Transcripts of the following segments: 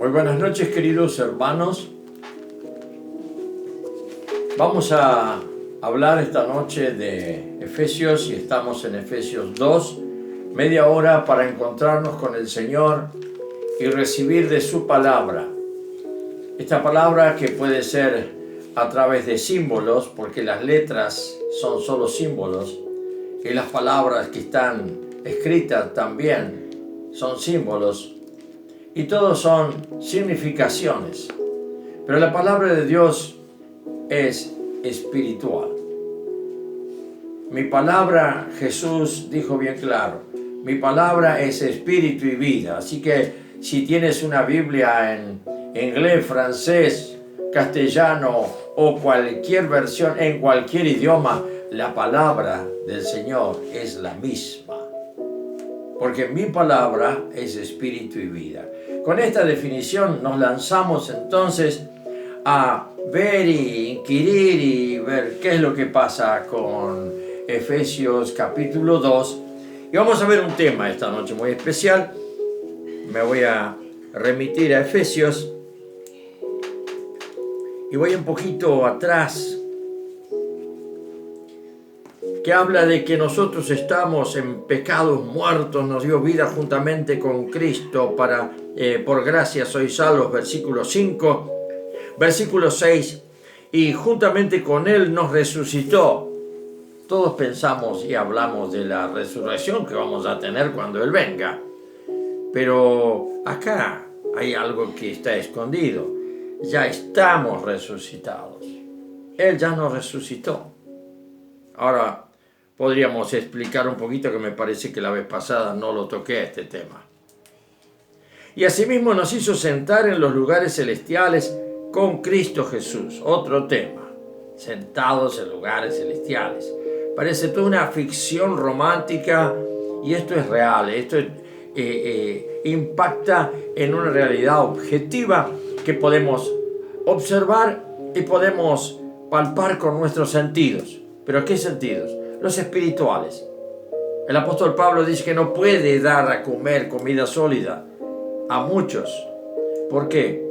Muy buenas noches, queridos hermanos. Vamos a hablar esta noche de Efesios y estamos en Efesios 2, media hora para encontrarnos con el Señor y recibir de su palabra. Esta palabra que puede ser a través de símbolos, porque las letras son solo símbolos, y las palabras que están escritas también son símbolos, y todos son significaciones. Pero la palabra de Dios es espiritual. Mi palabra, Jesús dijo bien claro, mi palabra es espíritu y vida. Así que si tienes una Biblia en inglés, francés, castellano o cualquier versión en cualquier idioma, la palabra del Señor es la misma. Porque mi palabra es espíritu y vida. Con esta definición nos lanzamos entonces a ver y inquirir y ver qué es lo que pasa con Efesios capítulo 2. Y vamos a ver un tema esta noche muy especial. Me voy a remitir a Efesios y voy un poquito atrás, que habla de que nosotros estamos en pecados muertos, nos dio vida juntamente con Cristo, por gracia sois salvos, versículo 5, versículo 6, y juntamente con Él nos resucitó. Todos pensamos y hablamos de la resurrección que vamos a tener cuando Él venga, pero acá hay algo que está escondido. Ya estamos resucitados. Él ya nos resucitó. Ahora podríamos explicar un poquito, que me parece que la vez pasada no lo toqué este tema. Y asimismo nos hizo sentar en los lugares celestiales con Cristo Jesús. Otro tema, sentados en lugares celestiales. Parece toda una ficción romántica y esto es real, esto impacta en una realidad objetiva que podemos observar y podemos palpar con nuestros sentidos. ¿Pero qué sentidos? Los espirituales. El apóstol Pablo dice que no puede dar a comer comida sólida a muchos. ¿Por qué?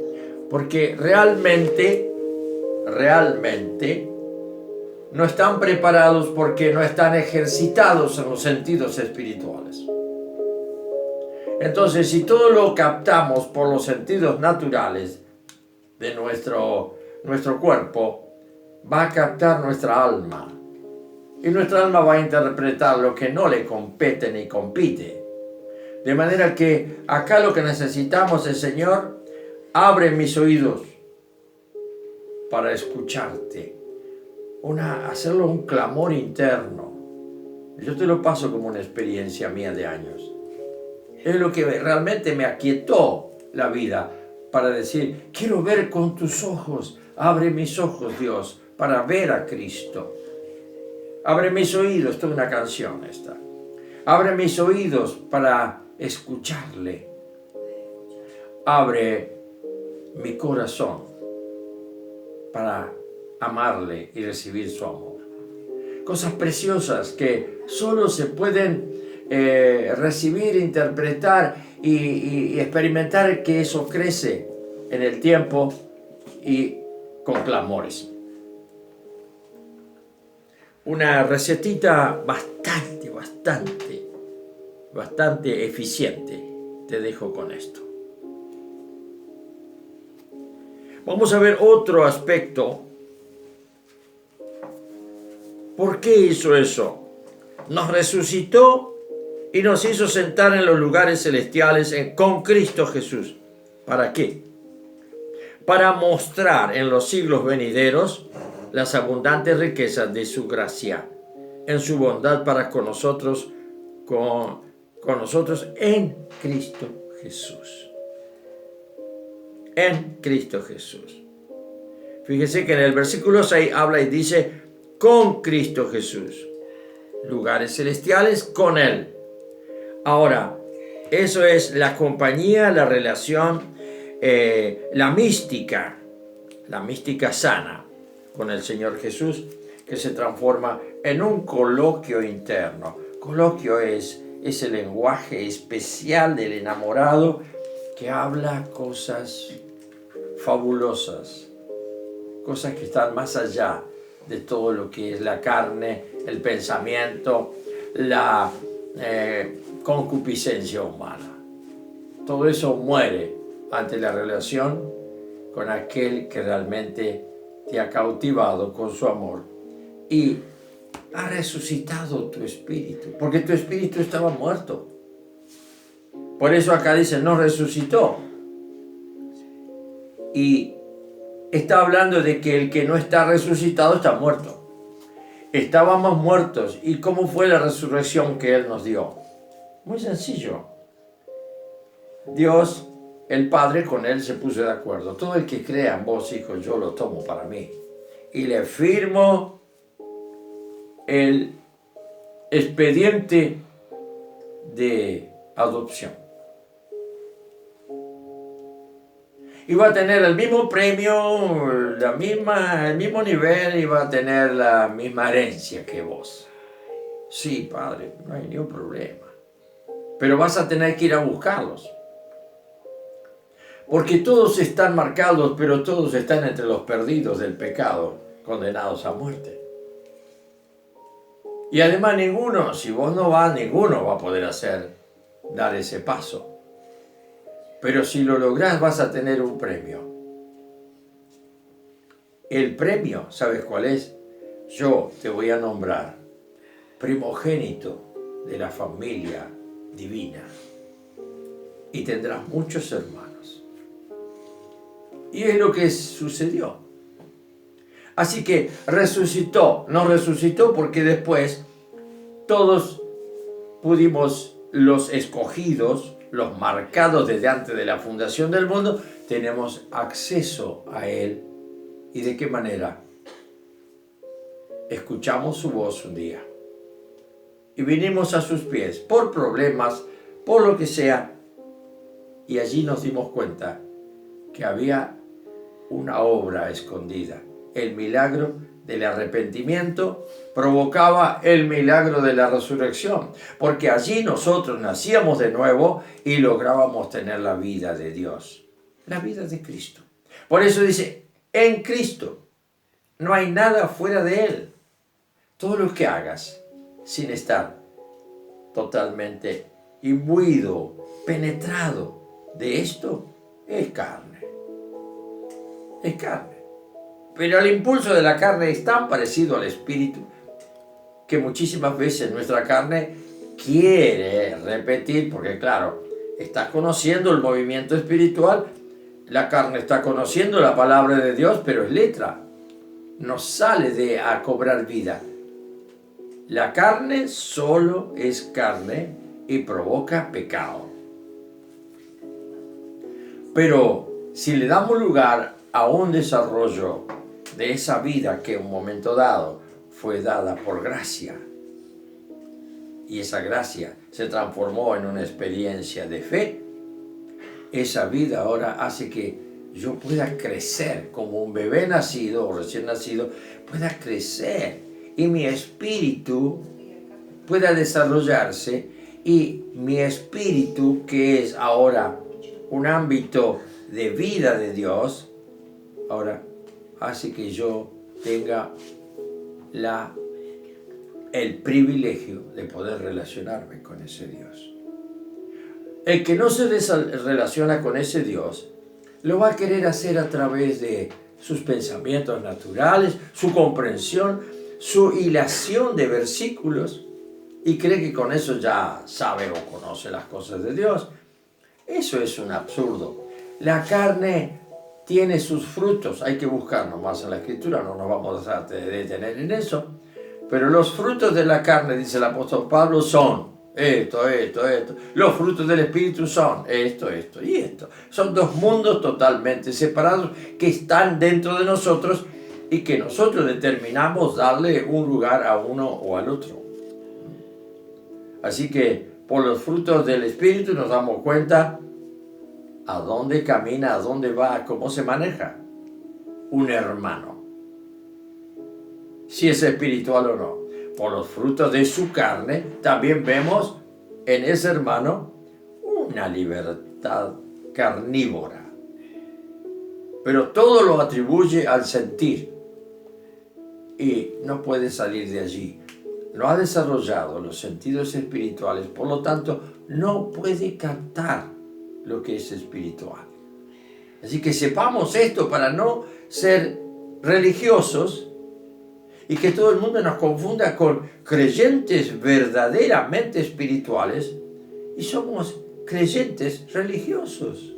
Porque realmente no están preparados, porque no están ejercitados en los sentidos espirituales. Entonces, si todo lo captamos por los sentidos naturales de nuestro cuerpo, va a captar nuestra alma. Y nuestra alma va a interpretar lo que no le compete ni compite. De manera que acá lo que necesitamos es: Señor, abre mis oídos para escucharte. Hacerlo un clamor interno. Yo te lo paso como una experiencia mía de años. Es lo que realmente me aquietó la vida, para decir: quiero ver con tus ojos. Abre mis ojos, Dios, para ver a Cristo. Abre mis oídos, esto es una canción esta. Abre mis oídos para escucharle. Abre mi corazón para amarle y recibir su amor. Cosas preciosas que solo se pueden recibir, interpretar y experimentar, que eso crece en el tiempo y con clamores. Una recetita bastante eficiente te dejo con esto. Vamos a ver otro aspecto. ¿Por qué hizo eso? Nos resucitó y nos hizo sentar en los lugares celestiales con Cristo Jesús. ¿Para qué? Para mostrar en los siglos venideros las abundantes riquezas de su gracia, en su bondad para con nosotros en Cristo Jesús. En Cristo Jesús. Fíjese que en el versículo 6 habla y dice: con Cristo Jesús. Lugares celestiales con Él. Ahora, eso es la compañía, la relación, la mística sana con el Señor Jesús, que se transforma en un coloquio interno. Coloquio es el lenguaje especial del enamorado que habla cosas fabulosas, cosas que están más allá de todo lo que es la carne, el pensamiento, la concupiscencia humana. Todo eso muere ante la relación con aquel que realmente te ha cautivado con su amor y ha resucitado tu espíritu, porque tu espíritu estaba muerto. Por eso acá dice, no resucitó. Y está hablando de que el que no está resucitado está muerto. Estábamos muertos. ¿Y cómo fue la resurrección que Él nos dio? Muy sencillo. Dios, el Padre, con Él se puso de acuerdo. Todo el que crea en vos, hijo, yo lo tomo para mí. Y le firmo el expediente de adopción. Y va a tener el mismo premio, el mismo nivel, y va a tener la misma herencia que vos. Sí, Padre, no hay ningún problema. Pero vas a tener que ir a buscarlos. Porque todos están marcados, pero todos están entre los perdidos del pecado, condenados a muerte. Y además ninguno, si vos no vas, ninguno va a poder dar ese paso. Pero si lo lográs vas a tener un premio. El premio, ¿sabes cuál es? Yo te voy a nombrar primogénito de la familia divina. Y tendrás muchos hermanos. Y es lo que sucedió. Así que resucitó. No resucitó porque después todos pudimos, los escogidos, los marcados desde antes de la fundación del mundo, tenemos acceso a Él. ¿Y de qué manera? Escuchamos su voz un día y vinimos a sus pies por problemas, por lo que sea, y allí nos dimos cuenta que había una obra escondida. El milagro del arrepentimiento provocaba el milagro de la resurrección, porque allí nosotros nacíamos de nuevo y lográbamos tener la vida de Dios, la vida de Cristo. Por eso dice, en Cristo no hay nada fuera de Él. Todo lo que hagas sin estar totalmente imbuido, penetrado de esto, es carne. Es carne. Pero el impulso de la carne es tan parecido al espíritu que muchísimas veces nuestra carne quiere repetir, porque claro, estás conociendo el movimiento espiritual, la carne está conociendo la palabra de Dios, pero es letra, no sale a cobrar vida. La carne solo es carne y provoca pecado. Pero si le damos lugar a un desarrollo de esa vida que en un momento dado fue dada por gracia, y esa gracia se transformó en una experiencia de fe, esa vida ahora hace que yo pueda crecer como un bebé nacido o recién nacido, pueda crecer y mi espíritu pueda desarrollarse, y mi espíritu, que es ahora un ámbito de vida de Dios, ahora hace que yo tenga el privilegio de poder relacionarme con ese Dios. El que no se relaciona con ese Dios lo va a querer hacer a través de sus pensamientos naturales, su comprensión, su hilación de versículos, y cree que con eso ya sabe o conoce las cosas de Dios. Eso es un absurdo. La carne tiene sus frutos, hay que buscar nomás en la Escritura, no nos vamos a detener en eso, pero los frutos de la carne, dice el apóstol Pablo, son esto. Los frutos del Espíritu son esto y esto. Son dos mundos totalmente separados que están dentro de nosotros y que nosotros determinamos darle un lugar a uno o al otro. Así que por los frutos del Espíritu nos damos cuenta a dónde camina, a dónde va, cómo se maneja un hermano, si es espiritual o no. Por los frutos de su carne también vemos en ese hermano una libertad carnívora, pero todo lo atribuye al sentir y no puede salir de allí. No ha desarrollado los sentidos espirituales, por lo tanto no puede captar lo que es espiritual. Así que sepamos esto para no ser religiosos y que todo el mundo nos confunda con creyentes verdaderamente espirituales y somos creyentes religiosos,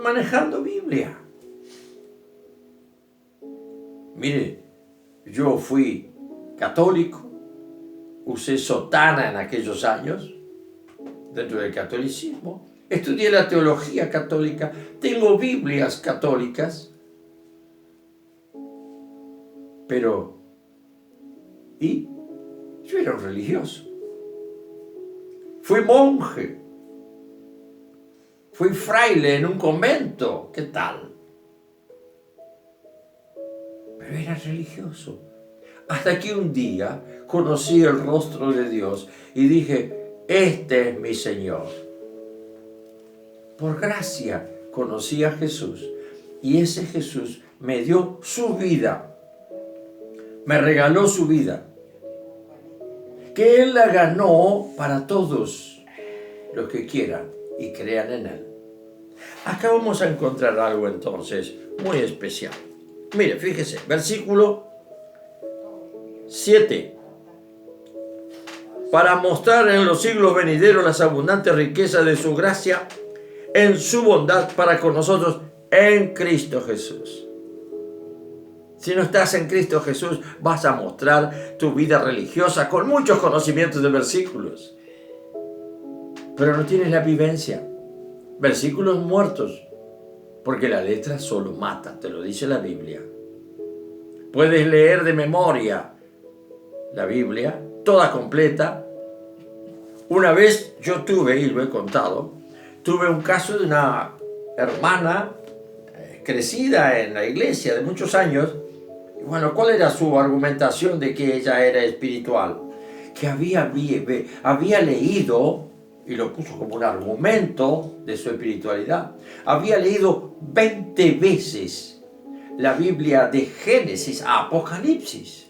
manejando Biblia. Mire, yo fui católico, usé sotana en aquellos años, dentro del catolicismo, estudié la teología católica, tengo Biblias católicas, pero yo era un religioso. Fui monje, fui fraile en un convento, ¿qué tal? Pero era religioso. Hasta que un día conocí el rostro de Dios y dije, este es mi Señor. Por gracia conocí a Jesús y ese Jesús me dio su vida, me regaló su vida, que Él la ganó para todos los que quieran y crean en Él. Acá vamos a encontrar algo entonces muy especial. Mire, fíjese, versículo 7. Para mostrar en los siglos venideros las abundantes riquezas de su gracia en su bondad para con nosotros en Cristo Jesús. Si no estás en Cristo Jesús, vas a mostrar tu vida religiosa con muchos conocimientos de versículos, pero no tienes la vivencia. Versículos muertos, porque la letra solo mata, te lo dice la Biblia. Puedes leer de memoria la Biblia, toda completa. Una vez yo tuve, y lo he contado, tuve un caso de una hermana crecida en la iglesia de muchos años. Y bueno, ¿cuál era su argumentación de que ella era espiritual? Que había leído, y lo puso como un argumento de su espiritualidad, había leído 20 veces la Biblia de Génesis a Apocalipsis.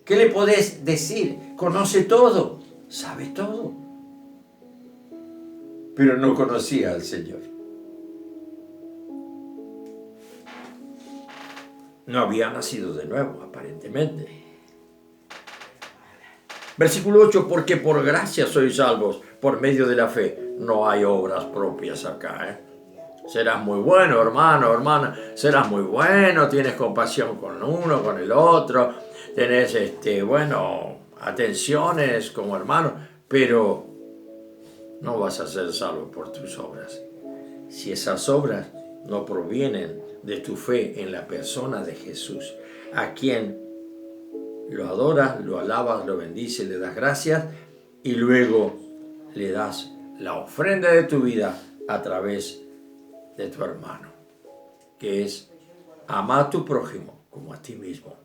¿Qué le podés decir? Conoce todo, sabe todo, pero no conocía al Señor. No había nacido de nuevo, aparentemente. Versículo 8, porque por gracia sois salvos por medio de la fe. No hay obras propias acá, Serás muy bueno, hermano, hermana, serás muy bueno, tienes compasión con uno, con el otro, tenés, atenciones como hermano, pero no vas a ser salvo por tus obras. Si esas obras no provienen de tu fe en la persona de Jesús, a quien lo adoras, lo alabas, lo bendices, le das gracias y luego le das la ofrenda de tu vida a través de tu hermano, que es amar a tu prójimo como a ti mismo.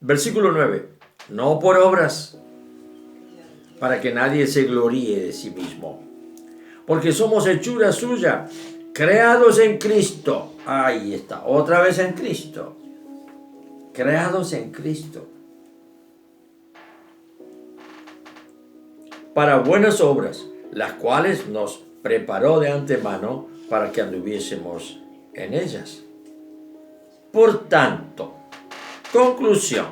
Versículo 9. No por obras, para que nadie se gloríe de sí mismo, porque somos hechura suya, creados en Cristo. Ahí está, otra vez en Cristo. Creados en Cristo. Para buenas obras, las cuales nos preparó de antemano para que anduviésemos en ellas. Por tanto, conclusión,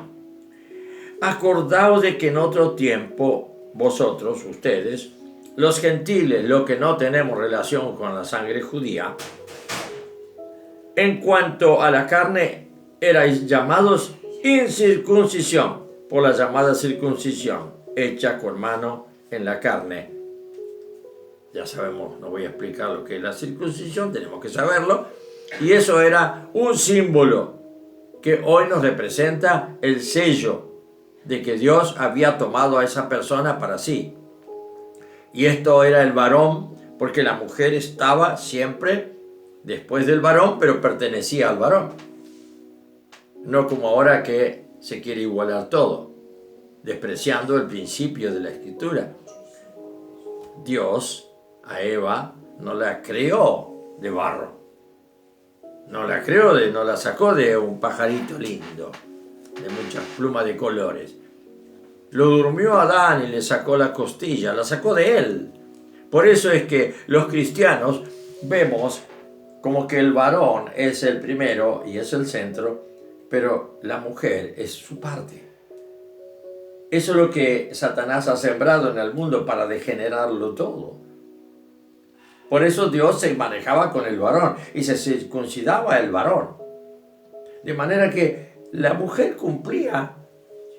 acordaos de que en otro tiempo, vosotros, ustedes, los gentiles, los que no tenemos relación con la sangre judía, en cuanto a la carne, erais llamados incircuncisión, por la llamada circuncisión, hecha con mano en la carne. Ya sabemos, no voy a explicar lo que es la circuncisión, tenemos que saberlo. Y eso era un símbolo que hoy nos representa el sello de que Dios había tomado a esa persona para sí. Y esto era el varón, porque la mujer estaba siempre después del varón, pero pertenecía al varón. No como ahora que se quiere igualar todo, despreciando el principio de la Escritura. Dios a Eva no la creó de barro. No la sacó de un pajarito lindo, de muchas plumas de colores. Lo durmió a Adán y le sacó la costilla, la sacó de él. Por eso es que los cristianos vemos como que el varón es el primero y es el centro, pero la mujer es su parte. Eso es lo que Satanás ha sembrado en el mundo para degenerarlo todo. Por eso Dios se manejaba con el varón y se circuncidaba el varón. De manera que la mujer cumplía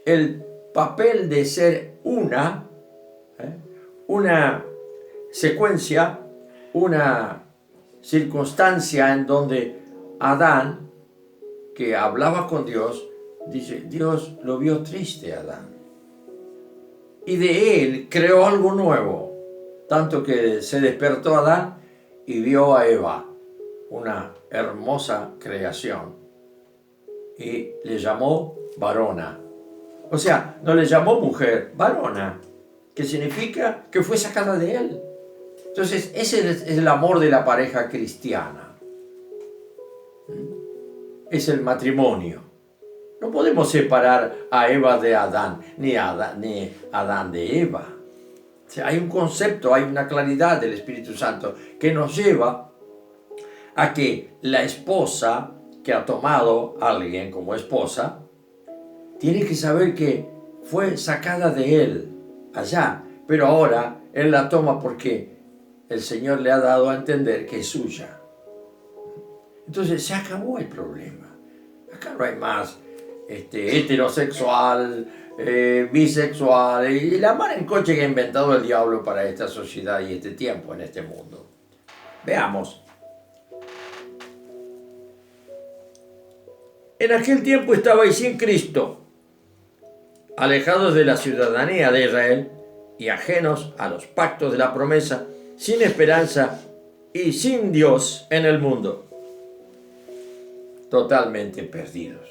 el papel de ser una secuencia, una circunstancia en donde Adán, que hablaba con Dios, dice, Dios lo vio triste a Adán. Y de él creó algo nuevo, tanto que se despertó Adán y vio a Eva, una hermosa creación, y le llamó varona. O sea, no le llamó mujer, varona, que significa que fue sacada de él. Entonces, ese es el amor de la pareja cristiana. Es el matrimonio. No podemos separar a Eva de Adán, ni Adán de Eva. O sea, hay un concepto, hay una claridad del Espíritu Santo que nos lleva a que la esposa que ha tomado a alguien como esposa tiene que saber que fue sacada de él allá, pero ahora él la toma porque el Señor le ha dado a entender que es suya. Entonces se acabó el problema. Acá no hay más heterosexual, bisexual y la mar en coche que ha inventado el diablo para esta sociedad y este tiempo en este mundo. Veamos. En aquel tiempo estabais sin Cristo, alejados de la ciudadanía de Israel y ajenos a los pactos de la promesa, sin esperanza y sin Dios en el mundo. Totalmente perdidos.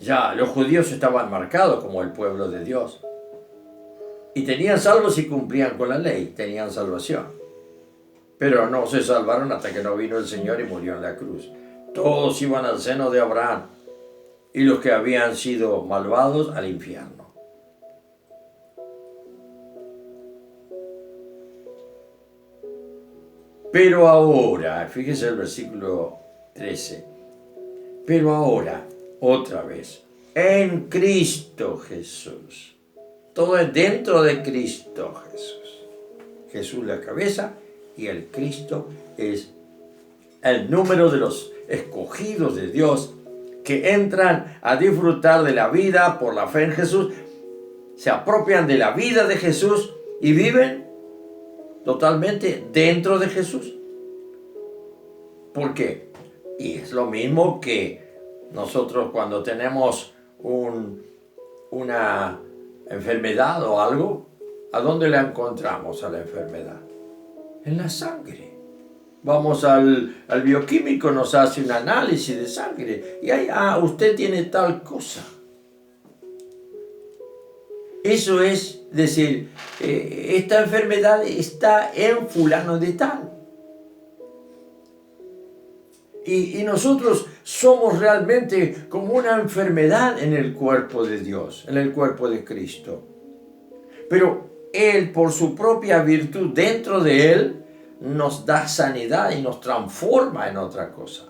Ya los judíos estaban marcados como el pueblo de Dios. Y tenían salvos y cumplían con la ley, tenían salvación. Pero no se salvaron hasta que no vino el Señor y murió en la cruz. Todos iban al seno de Abraham y los que habían sido malvados al infierno. Pero ahora, fíjese el versículo 13, pero ahora, otra vez, en Cristo Jesús. Todo es dentro de Cristo Jesús. Jesús la cabeza y el Cristo es el número de los escogidos de Dios que entran a disfrutar de la vida por la fe en Jesús, se apropian de la vida de Jesús y viven totalmente dentro de Jesús. ¿Por qué? Y es lo mismo que nosotros cuando tenemos una enfermedad o algo, ¿a dónde la encontramos a la enfermedad? En la sangre. Vamos al bioquímico, nos hace un análisis de sangre y ahí, usted tiene tal cosa. Eso es decir, esta enfermedad está en fulano de tal. Y nosotros somos realmente como una enfermedad en el cuerpo de Dios, en el cuerpo de Cristo. Pero Él, por su propia virtud dentro de Él, nos da sanidad y nos transforma en otra cosa.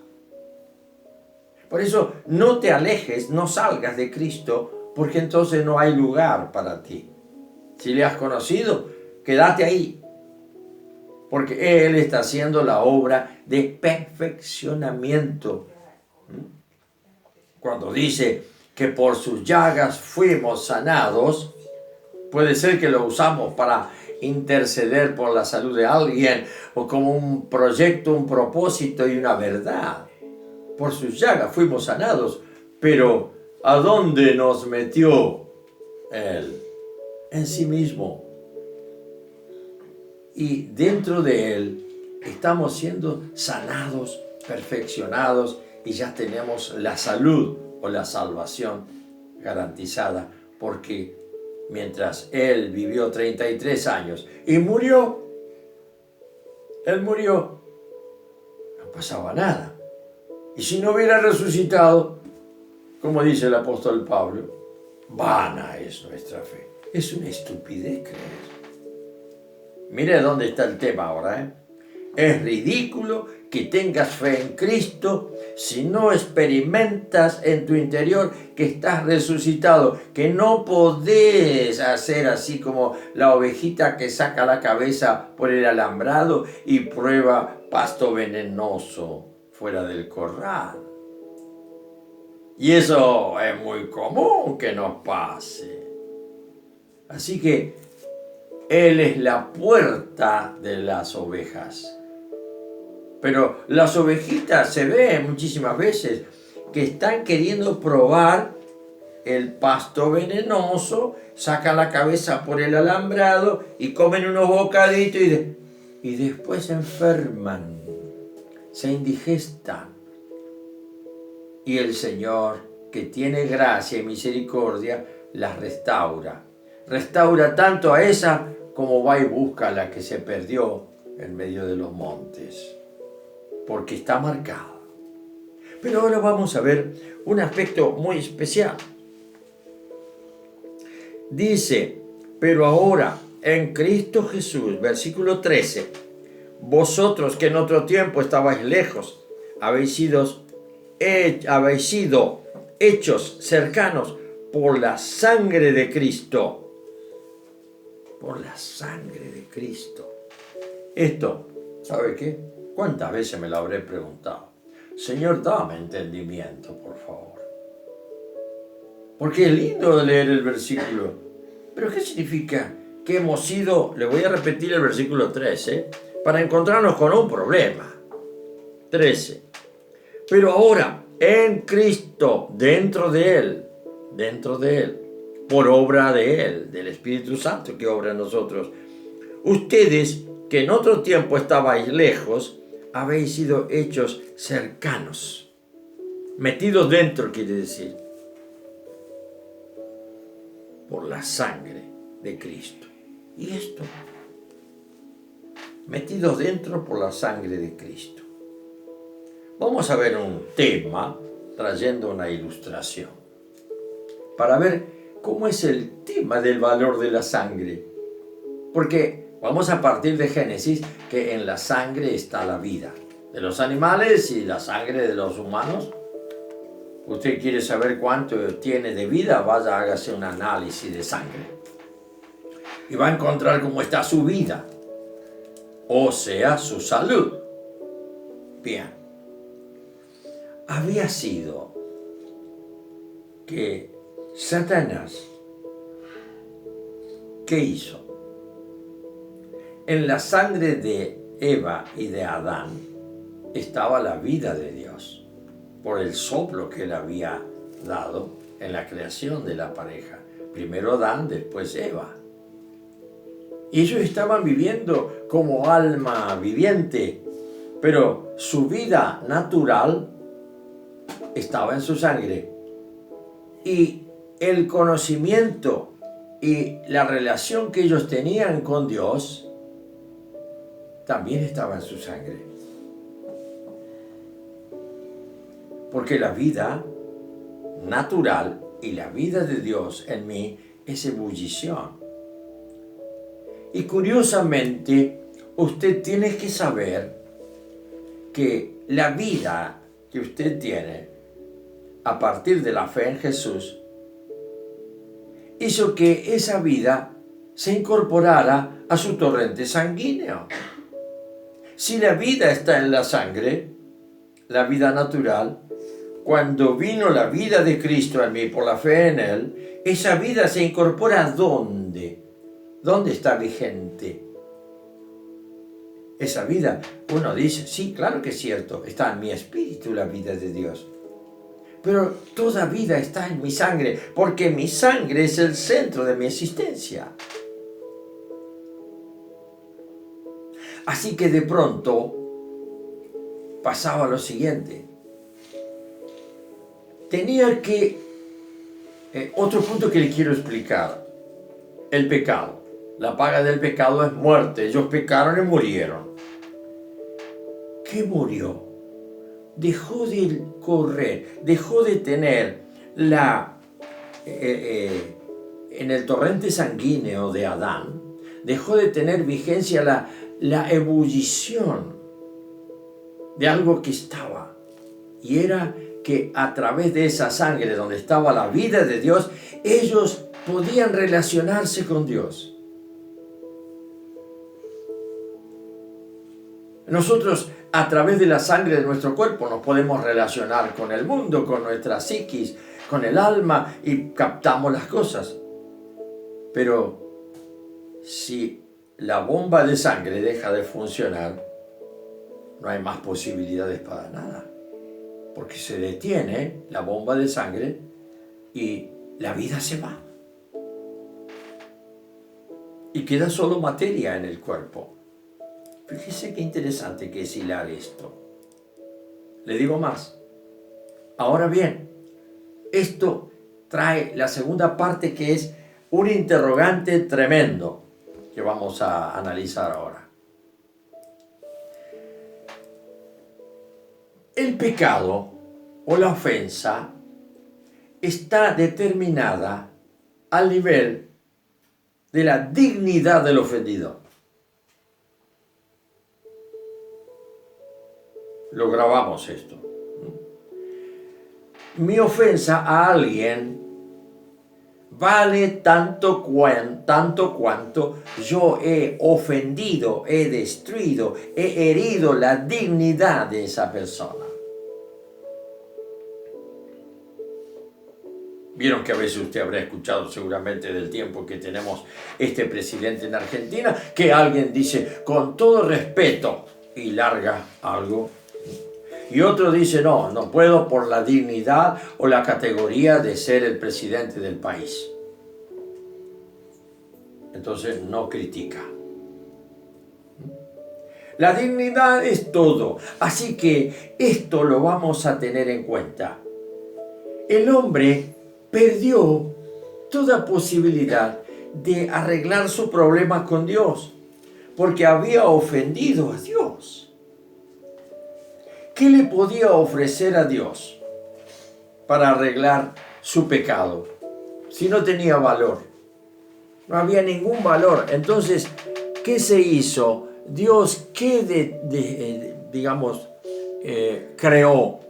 Por eso no te alejes, no salgas de Cristo, porque entonces no hay lugar para ti. Si le has conocido, quédate ahí, porque Él está haciendo la obra de perfeccionamiento. Cuando dice que por sus llagas fuimos sanados, puede ser que lo usamos para interceder por la salud de alguien o como un proyecto, un propósito y una verdad. Por sus llagas fuimos sanados, pero ¿a dónde nos metió Él? En sí mismo. Y dentro de Él estamos siendo sanados, perfeccionados y ya tenemos la salud o la salvación garantizada porque mientras él vivió 33 años y murió. Él murió. No pasaba nada. Y si no hubiera resucitado, como dice el apóstol Pablo, vana es nuestra fe. Es una estupidez creer. Mire dónde está el tema ahora, ¿eh? Es ridículo que tengas fe en Cristo si no experimentas en tu interior que estás resucitado, que no podés hacer así como la ovejita que saca la cabeza por el alambrado y prueba pasto venenoso fuera del corral. Y eso es muy común que nos pase. Así que Él es la puerta de las ovejas. Pero las ovejitas se ven muchísimas veces que están queriendo probar el pasto venenoso, sacan la cabeza por el alambrado y comen unos bocaditos y después se enferman, se indigestan. Y el Señor, que tiene gracia y misericordia, las restaura. Restaura tanto a esa como va y busca a la que se perdió en medio de los montes, porque está marcada. Pero ahora vamos a ver un aspecto muy especial. Dice, pero ahora en Cristo Jesús, versículo 13, vosotros que en otro tiempo estabais lejos, habéis sido hechos cercanos por la sangre de Cristo. Por la sangre de Cristo. Esto, ¿sabe qué? ¿Cuántas veces me lo habré preguntado? Señor, dame entendimiento, por favor. Porque es lindo leer el versículo. ¿Pero qué significa? Que hemos sido, le voy a repetir el versículo 13, para encontrarnos con un problema. 13. Pero ahora, en Cristo, dentro de Él, por obra de Él, del Espíritu Santo que obra en nosotros, ustedes que en otro tiempo estabais lejos, habéis sido hechos cercanos. Metidos dentro, quiere decir. Por la sangre de Cristo. ¿Y esto? Metidos dentro por la sangre de Cristo. Vamos a ver un tema trayendo una ilustración para ver cómo es el tema del valor de la sangre. Porque vamos a partir de Génesis, que en la sangre está la vida de los animales y la sangre de los humanos. Usted quiere saber cuánto tiene de vida, vaya, hágase un análisis de sangre. Y va a encontrar cómo está su vida, o sea, su salud. Bien. Había sido que Satanás, ¿qué hizo? En la sangre de Eva y de Adán estaba la vida de Dios, por el soplo que él había dado en la creación de la pareja. Primero Adán, después Eva. Y ellos estaban viviendo como alma viviente, pero su vida natural estaba en su sangre. Y el conocimiento y la relación que ellos tenían con Dios también estaba en su sangre. Porque la vida natural y la vida de Dios en mí es ebullición. Y curiosamente, usted tiene que saber que la vida que usted tiene a partir de la fe en Jesús hizo que esa vida se incorporara a su torrente sanguíneo. Si la vida está en la sangre, la vida natural, cuando vino la vida de Cristo en mí por la fe en Él, esa vida se incorpora ¿dónde? ¿Dónde está vigente? Esa vida, uno dice, sí, claro que es cierto, está en mi espíritu la vida de Dios. Pero toda vida está en mi sangre, porque mi sangre es el centro de mi existencia. Así que de pronto pasaba lo siguiente. Tenía que... otro punto que le quiero explicar. el pecado. La paga del pecado es muerte. Ellos pecaron y murieron. ¿Qué murió? Dejó de correr, dejó de tener en el torrente sanguíneo de Adán, dejó de tener vigencia la ebullición de algo que estaba. Y era que a través de esa sangre donde estaba la vida de Dios, ellos podían relacionarse con Dios. Nosotros, a través de la sangre de nuestro cuerpo, nos podemos relacionar con el mundo, con nuestra psiquis, con el alma, y captamos las cosas. Pero si la bomba de sangre deja de funcionar, no hay más posibilidades para nada. Porque se detiene la bomba de sangre y la vida se va. Y queda solo materia en el cuerpo. Fíjese qué interesante que es hilar esto. Le digo más. Ahora bien, esto trae la segunda parte, que es un interrogante tremendo que vamos a analizar ahora. El pecado o la ofensa está determinada al nivel de la dignidad del ofendido. Lo grabamos esto. Mi ofensa a alguien vale tanto cuanto yo he ofendido, he destruido, he herido la dignidad de esa persona. Vieron que a veces usted habrá escuchado seguramente del tiempo que tenemos este presidente en Argentina, que alguien dice con todo respeto y larga algo. Y otro dice, no puedo por la dignidad o la categoría de ser el presidente del país. Entonces no critica. La dignidad es todo. Así que esto lo vamos a tener en cuenta. El hombre perdió toda posibilidad de arreglar su problema con Dios, porque había ofendido a Dios. ¿Qué le podía ofrecer a Dios para arreglar su pecado si no tenía valor? No había ningún valor. Entonces, ¿qué se hizo? Dios, ¿qué creó?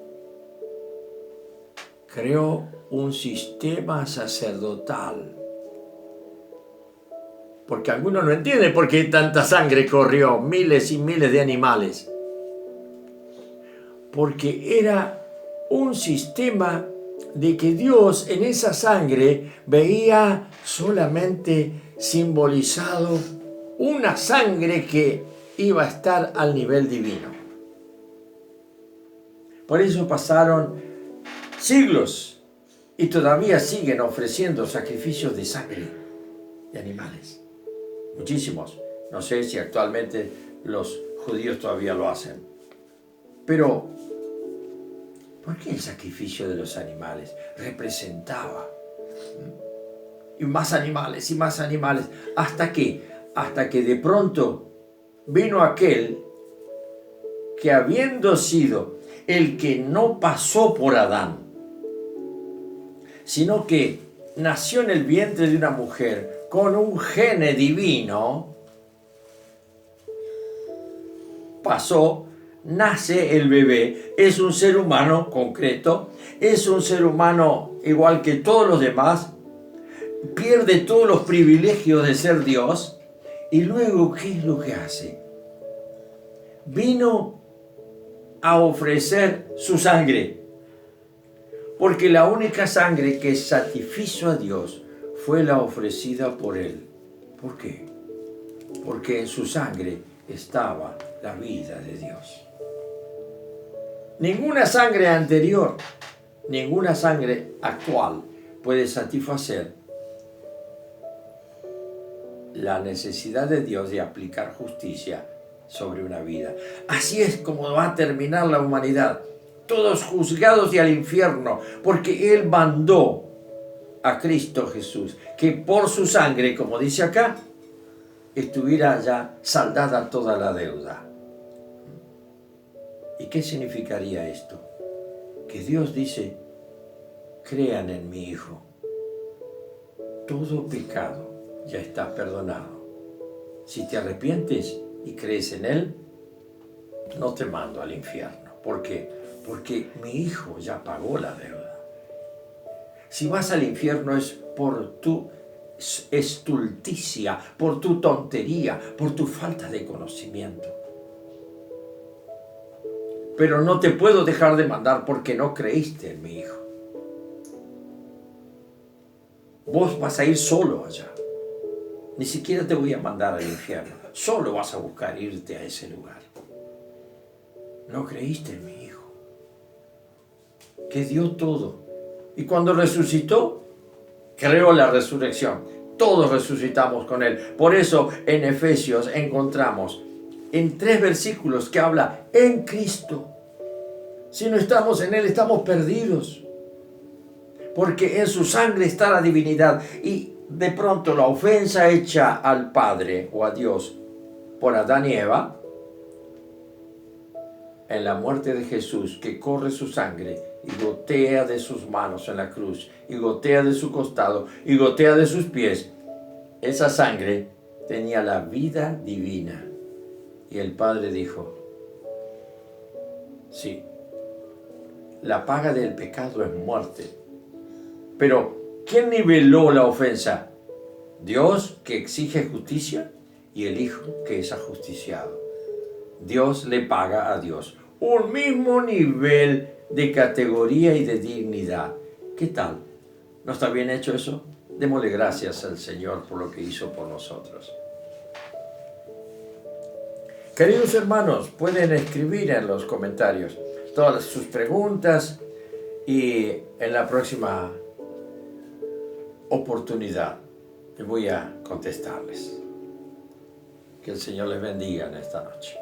Creó un sistema sacerdotal. Porque algunos no entienden por qué tanta sangre corrió, miles y miles de animales. Porque era un sistema de que Dios en esa sangre veía solamente simbolizado una sangre que iba a estar al nivel divino. Por eso pasaron siglos y todavía siguen ofreciendo sacrificios de sangre de animales. Muchísimos. No sé si actualmente los judíos todavía lo hacen. Pero, ¿por qué el sacrificio de los animales representaba? Y más animales, y más animales. ¿Hasta qué? Hasta que de pronto vino aquel que, habiendo sido el que no pasó por Adán, sino que nació en el vientre de una mujer con un gene divino, nace el bebé, es un ser humano concreto, es un ser humano igual que todos los demás, pierde todos los privilegios de ser Dios, y luego, ¿qué es lo que hace? Vino a ofrecer su sangre, porque la única sangre que satisfizo a Dios fue la ofrecida por Él. ¿Por qué? Porque en su sangre estaba la vida de Dios. Ninguna sangre anterior, ninguna sangre actual puede satisfacer la necesidad de Dios de aplicar justicia sobre una vida. Así es como va a terminar la humanidad, todos juzgados y al infierno, porque Él mandó a Cristo Jesús, que por su sangre, como dice acá, estuviera ya saldada toda la deuda. ¿Y qué significaría esto? Que Dios dice, crean en mi Hijo. Todo pecado ya está perdonado. Si te arrepientes y crees en Él, no te mando al infierno. ¿Por qué? Porque mi Hijo ya pagó la deuda. Si vas al infierno es por tu estulticia, por tu tontería, por tu falta de conocimiento. Pero no te puedo dejar de mandar porque no creíste en mi Hijo. Vos vas a ir solo allá. Ni siquiera te voy a mandar al infierno. Solo vas a buscar irte a ese lugar. No creíste en mi Hijo, que dio todo. Y cuando resucitó, creó la resurrección. Todos resucitamos con Él. Por eso en Efesios encontramos en 3 versículos que habla en Cristo. Si no estamos en Él, estamos perdidos. Porque en su sangre está la divinidad. Y de pronto la ofensa hecha al Padre o a Dios por Adán y Eva, en la muerte de Jesús, que corre su sangre y gotea de sus manos en la cruz, y gotea de su costado, y gotea de sus pies, esa sangre tenía la vida divina. Y el Padre dijo, sí, la paga del pecado es muerte. Pero, ¿quién niveló la ofensa? Dios, que exige justicia, y el Hijo, que es ajusticiado. Dios le paga a Dios un mismo nivel de categoría y de dignidad. ¿Qué tal? ¿No está bien hecho eso? Démosle gracias al Señor por lo que hizo por nosotros. Queridos hermanos, pueden escribir en los comentarios todas sus preguntas y en la próxima oportunidad voy a contestarles. Que el Señor les bendiga en esta noche.